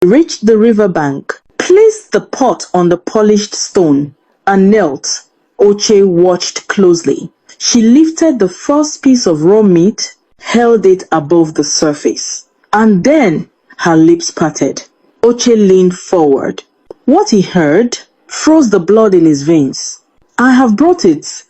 They reached the riverbank, placed the pot on the polished stone, and knelt. Oche watched closely. She lifted the first piece of raw meat, held it above the surface, and then her lips parted. Oche leaned forward. What he heard froze the blood in his veins. I have brought it,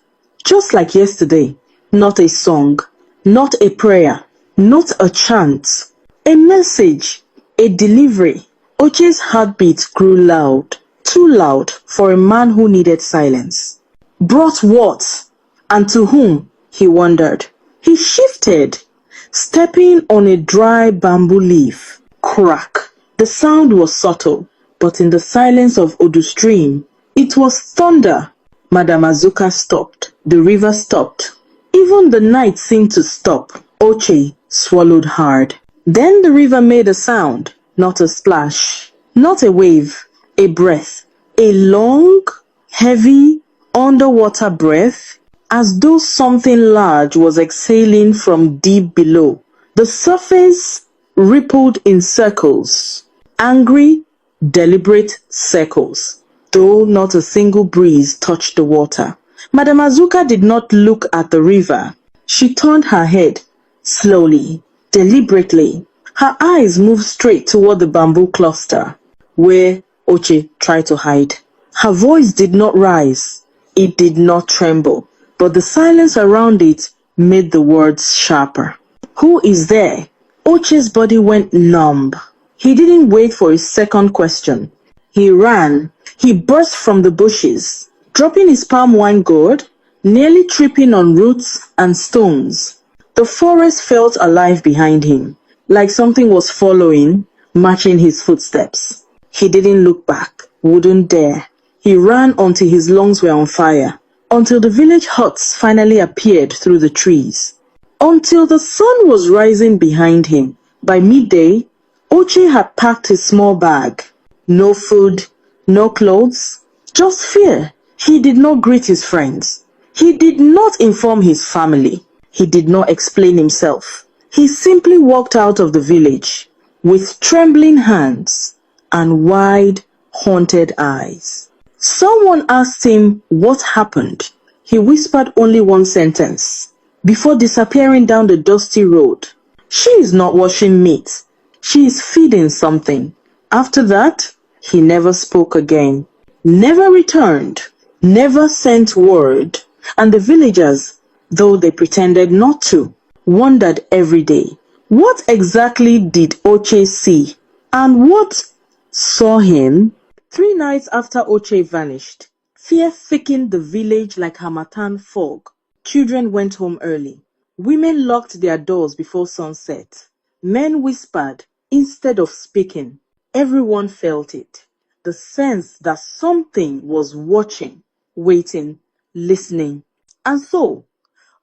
just like yesterday. Not a song, not a prayer, not a chant. A message, a delivery. Oche's heartbeat grew loud, too loud for a man who needed silence. Brought what? And to whom? He wondered. He shifted, stepping on a dry bamboo leaf. Crack. The sound was subtle, but in the silence of Odu stream, it was thunder. Madame Azuka stopped. The river stopped. Even the night seemed to stop. Oche swallowed hard. Then the river made a sound, not a splash, not a wave, a breath, a long, heavy, underwater breath, as though something large was exhaling from deep below. The surface rippled in circles, angry, deliberate circles, though not a single breeze touched the water. Madame Azuka did not look at the river. She turned her head, slowly, deliberately. Her eyes moved straight toward the bamboo cluster, where Oche tried to hide. Her voice did not rise. It did not tremble, but the silence around it made the words sharper. Who is there? Oche's body went numb. He didn't wait for his second question. He ran. He burst from the bushes, dropping his palm wine gourd, nearly tripping on roots and stones. The forest felt alive behind him, like something was following, matching his footsteps. He didn't look back, wouldn't dare. He ran until his lungs were on fire, until the village huts finally appeared through the trees, until the sun was rising behind him. By midday, Oche had packed his small bag. No food, no clothes, just fear. He did not greet his friends. He did not inform his family. He did not explain himself. He simply walked out of the village with trembling hands and wide, haunted eyes. Someone asked him what happened. He whispered only one sentence before disappearing down the dusty road. She is not washing meat. She is feeding something. After that, he never spoke again, never returned, never sent word, and the villagers, though they pretended not to, wondered every day, what exactly did Oche see, and what saw him? 3 nights after Oche vanished, fear thickened the village like harmattan fog. Children went home early. Women locked their doors before sunset. Men whispered instead of speaking. Everyone felt it, the sense that something was watching, waiting, listening. And so,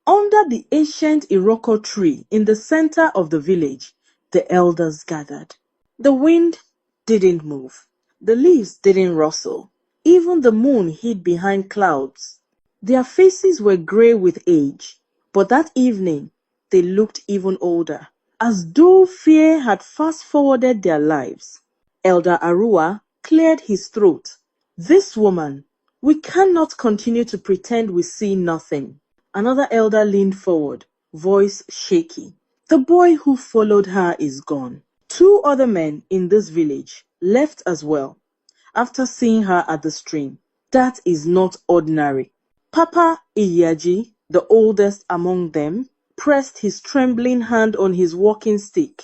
under the ancient Iroko tree in the center of the village, the elders gathered. The wind didn't move. The leaves didn't rustle. Even the moon hid behind clouds. Their faces were gray with age, but that evening they looked even older, as though fear had fast-forwarded their lives. Elder Arua cleared his throat. This woman, we cannot continue to pretend we see nothing. Another elder leaned forward, voice shaky. The boy who followed her is gone. 2 other men in this village left as well, after seeing her at the stream. That is not ordinary. Papa Iyaji, the oldest among them, pressed his trembling hand on his walking stick.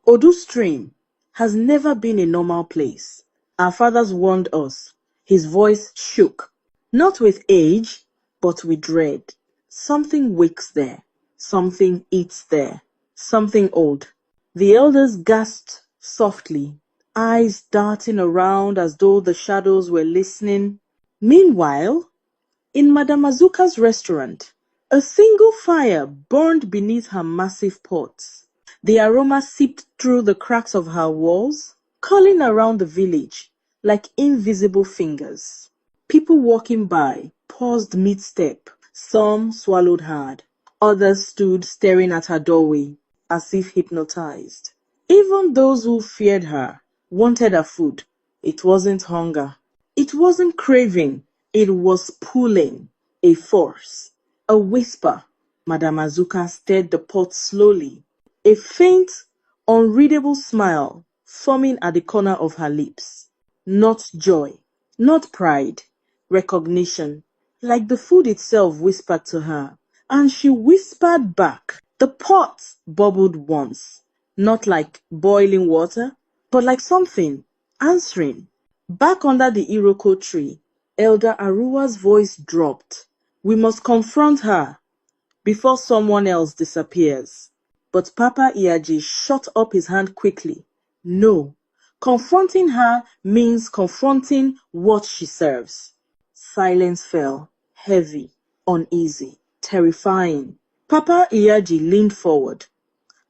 Odu stream has never been a normal place. Our fathers warned us. His voice shook, not with age, but with dread. Something wakes there. Something eats there. Something old. The elders gasped softly, eyes darting around as though the shadows were listening. Meanwhile, in Madame Azuka's restaurant, a single fire burned beneath her massive pots. The aroma seeped through the cracks of her walls, curling around the village like invisible fingers. People walking by paused mid-step. Some swallowed hard. Others stood staring at her doorway, as if hypnotized. Even those who feared her wanted her food. It wasn't hunger. It wasn't craving. It was pulling. A force. A whisper. Madame Azuka stirred the pot slowly. A faint, unreadable smile forming at the corner of her lips. Not joy. Not pride. Recognition. Like the food itself whispered to her. And she whispered back. The pot bubbled once. Not like boiling water, but like something answering. Back under the Iroko tree, Elder Aruwa's voice dropped. We must confront her before someone else disappears. But Papa Iyaji shot up his hand quickly. No, confronting her means confronting what she serves. Silence fell, heavy, uneasy, terrifying. Papa Iyaji leaned forward,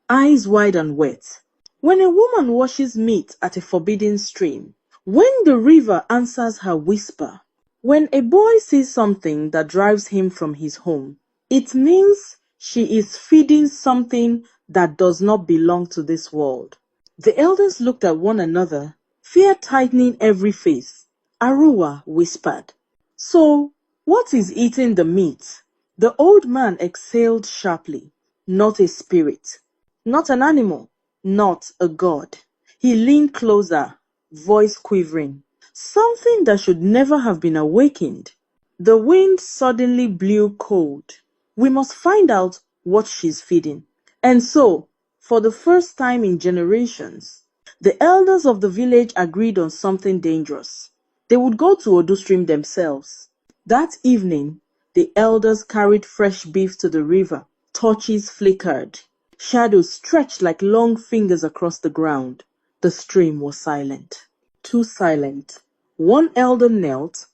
eyes wide and wet. When a woman washes meat at a forbidden stream, when the river answers her whisper, when a boy sees something that drives him from his home, it means she is feeding something that does not belong to this world. The elders looked at one another, fear tightening every face. Aruwa whispered, So, what is eating the meat? The old man exhaled sharply. Not a spirit, not an animal, not a god. He leaned closer, voice quivering. Something that should never have been awakened. The wind suddenly blew cold. We must find out what she's feeding. And so, for the first time in generations, the elders of the village agreed on something dangerous. They would go to Odustream themselves. That evening, the elders carried fresh beef to the river. Torches flickered. Shadows stretched like long fingers across the ground. The stream was silent. Too silent. One elder knelt,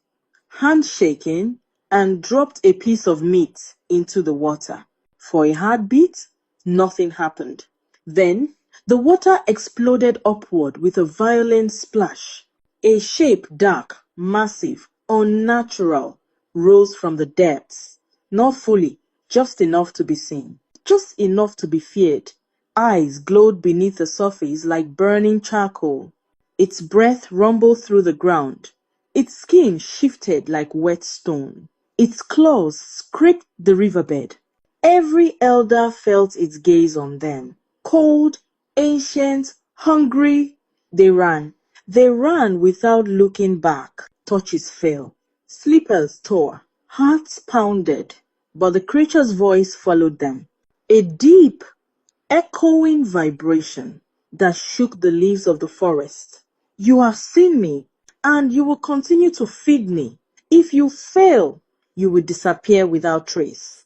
hand shaking, and dropped a piece of meat into the water. For a heartbeat, nothing happened. Then, the water exploded upward with a violent splash. A shape dark, massive, unnatural, rose from the depths. Not fully, just enough to be seen. Just enough to be feared. Eyes glowed beneath the surface like burning charcoal. Its breath rumbled through the ground. Its skin shifted like wet stone. Its claws scraped the riverbed. Every elder felt its gaze on them. Cold, ancient, hungry, they ran. They ran without looking back. Torches fell. Slippers tore. Hearts pounded. But the creature's voice followed them. A deep, echoing vibration that shook the leaves of the forest. You have seen me, and you will continue to feed me. If you fail, you will disappear without trace.